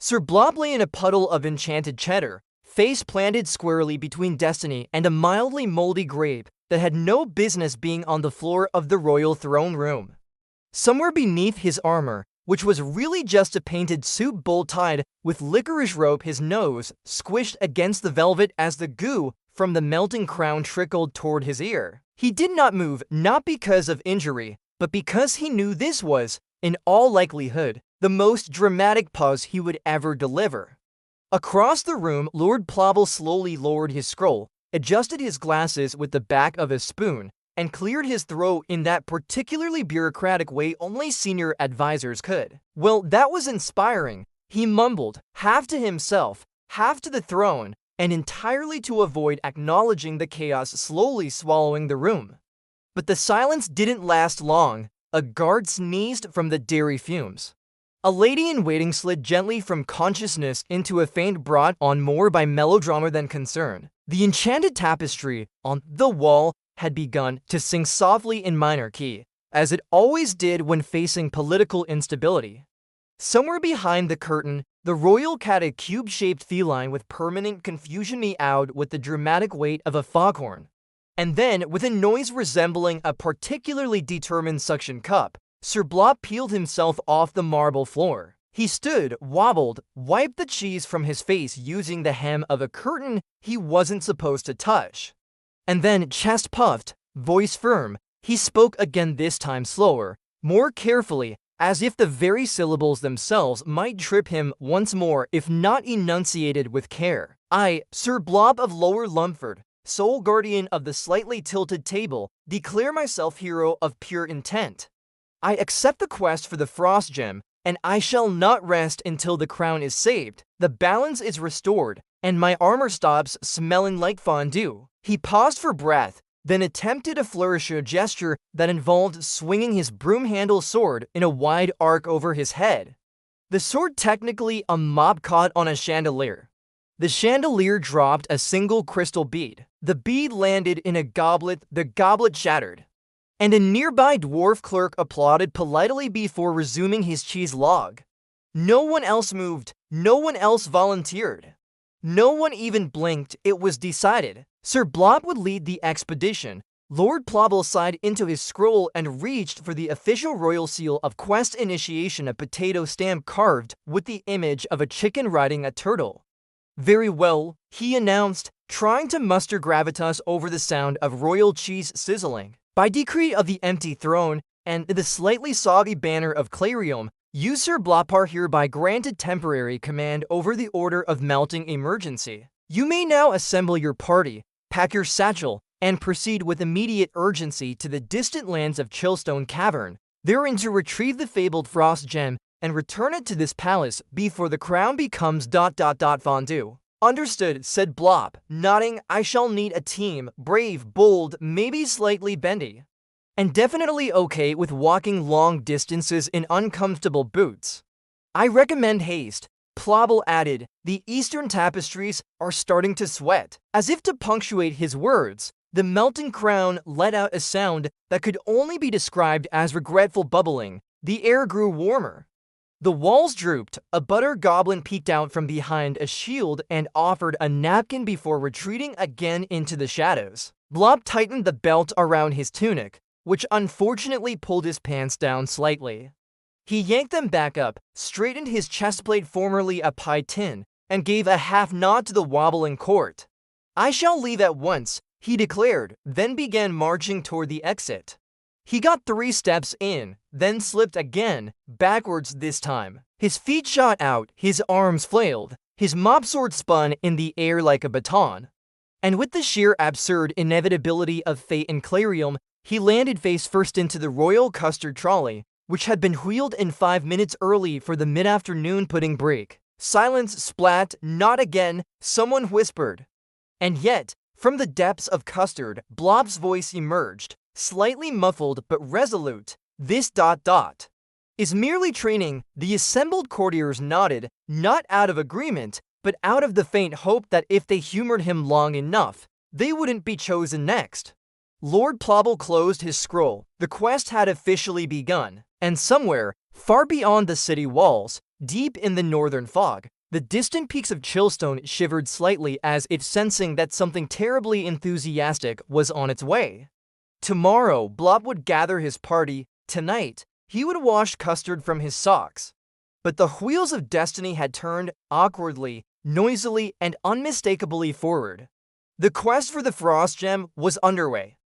Sir Blop lay in a puddle of enchanted cheddar, face planted squarely between destiny and a mildly moldy grape that had no business being on the floor of the royal throne room. Somewhere beneath his armor, which was really just a painted soup bowl tied with licorice rope, his nose squished against the velvet as the goo from the melting crown trickled toward his ear. He did not move, not because of injury, but because he knew this was, in all likelihood, the most dramatic pause he would ever deliver. Across the room, Lord Plobble slowly lowered his scroll, adjusted his glasses with the back of a spoon, and cleared his throat in that particularly bureaucratic way only senior advisors could. Well, that was inspiring, he mumbled, half to himself, half to the throne, and entirely to avoid acknowledging the chaos slowly swallowing the room. But the silence didn't last long. A guard sneezed from the dairy fumes. A lady-in-waiting slid gently from consciousness into a faint brought on more by melodrama than concern. The enchanted tapestry on the wall had begun to sing softly in minor key, as it always did when facing political instability. Somewhere behind the curtain, the royal cat, a cube-shaped feline with permanent confusion, meowed with the dramatic weight of a foghorn. And then, with a noise resembling a particularly determined suction cup, Sir Blop peeled himself off the marble floor. He stood, wobbled, wiped the cheese from his face using the hem of a curtain he wasn't supposed to touch. And then, chest puffed, voice firm, he spoke again, this time slower, more carefully, as if the very syllables themselves might trip him once more if not enunciated with care. I, Sir Blop of Lower Lumford, sole guardian of the slightly tilted table, declare myself hero of pure intent. I accept the quest for the frost gem, and I shall not rest until the crown is saved, the balance is restored, and my armor stops smelling like fondue. He paused for breath, then attempted a flourish, a gesture that involved swinging his broom-handle sword in a wide arc over his head. The sword, technically a mop, caught on a chandelier. The chandelier dropped a single crystal bead. The bead landed in a goblet, the goblet shattered. And a nearby dwarf clerk applauded politely before resuming his cheese log. No one else moved, no one else volunteered. No one even blinked. It was decided. Sir Blop would lead the expedition. Lord Plobble sighed into his scroll and reached for the official royal seal of quest initiation, a potato stamp carved with the image of a chicken riding a turtle. Very well, he announced, trying to muster gravitas over the sound of royal cheese sizzling. By decree of the empty throne and the slightly soggy banner of Clayrealm, you, Sir Blop, are hereby granted temporary command over the order of melting emergency. You may now assemble your party, pack your satchel, and proceed with immediate urgency to the distant lands of Chillstone Cavern, therein to retrieve the fabled frost gem and return it to this palace before the crown becomes ... fondue. Understood, said Blop, nodding. I shall need a team, brave, bold, maybe slightly bendy. And definitely okay with walking long distances in uncomfortable boots. I recommend haste. Plobble added, the eastern tapestries are starting to sweat. As if to punctuate his words, the melting crown let out a sound that could only be described as regretful bubbling. The air grew warmer. The walls drooped. A butter goblin peeked out from behind a shield and offered a napkin before retreating again into the shadows. Blop tightened the belt around his tunic, which unfortunately pulled his pants down slightly. He yanked them back up, straightened his chestplate, formerly a pie tin, and gave a half nod to the wobbling court. I shall leave at once, he declared, then began marching toward the exit. He got 3 steps in, then slipped again, backwards this time. His feet shot out, his arms flailed, his mop sword spun in the air like a baton. And with the sheer absurd inevitability of fate in Clayrealm, he landed face first into the royal custard trolley, which had been wheeled in 5 minutes early for the mid-afternoon pudding break. Silence, splat, not again, someone whispered. And yet, from the depths of custard, Blop's voice emerged, slightly muffled but resolute. This ... is merely training. The assembled courtiers nodded, not out of agreement, but out of the faint hope that if they humored him long enough, they wouldn't be chosen next. Lord Plobble closed his scroll. The quest had officially begun, and somewhere, far beyond the city walls, deep in the northern fog, The distant peaks of Chillstone shivered slightly as if sensing that something terribly enthusiastic was on its way. Tomorrow, Blop would gather his party. Tonight, he would wash custard from his socks. But the wheels of destiny had turned awkwardly, noisily, and unmistakably forward. The quest for the Frost Gem was underway.